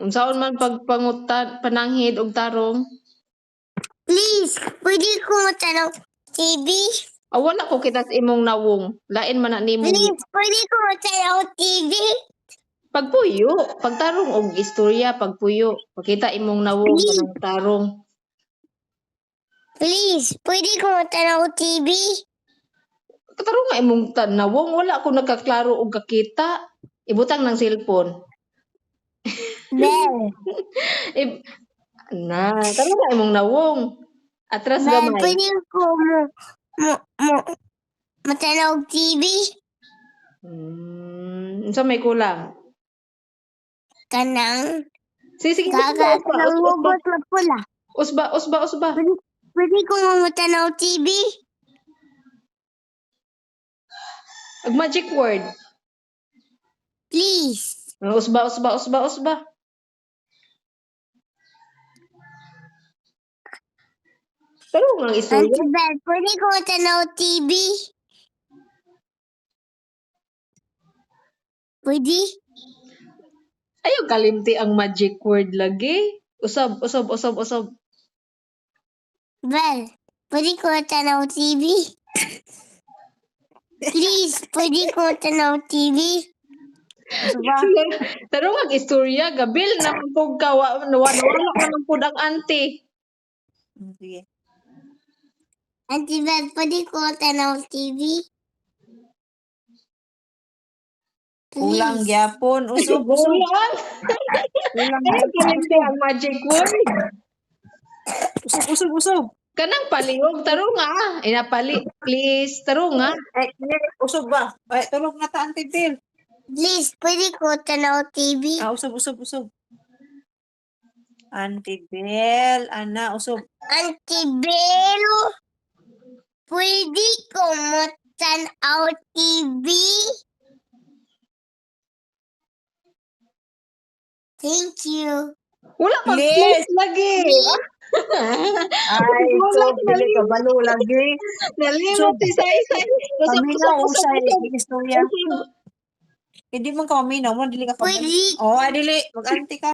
Unsaon man pagpangutan pananghid og tarong? Please, pwede ko matanaw TV? Wala ko kita sa imong nawong. Lain man na nimo. Please, pwede ko matanaw TV? Pagpuyo, pagtarong og istorya, pagpuyo. Pakita imong nawong kanang tarong. Please, pwede ko matanaw TV? Katarong nga imong nawong, wala ko nagkaklaro og kakita. Ibutang ng cellphone. Bel, Tarong nga imong nawong. Atras Bel, gamay. pwede ko matanaw TV? Unsa may kulang? Kanang Sige, kanang hugot na pula. Usba. Pwede ko matanaw TV? Ag magic word. Please. Usba. Tarong nga istorya. Auntie Bel, pwede ko matanaw TV? Pwede? Ayaw kalimti ang magic word lagi. Usab. Bel, pwede ko matanaw TV? Please, pwede ko matanaw TV? Tarong ang istorya, gabil naman pug nawala naman pud ang auntie. Sige. Auntie Bel, pwede ko matanaw TV? Ulang gyapon, usog. Ulang. Ulang Ayaw gyapon. kalimti ang magic word. Usog. Kanang palihog, tarong nga. Inapali, please. Tarong nga. Usog ba? Ay, tulog na ta, Auntie Bel. Please, pwede ko matanaw TV? Usog. Auntie Bel, ana, usog. Auntie Bel, pwede ko matanaw TV? Thank you. Wala pang Please. please lagi. Ay, usog. Dili ka balo lagi. Nalimot isa-isa. Kami na, usay. Istorya. Hindi man kami na. Dili ka pa. Pwede. Dili. Mag-auntie ka.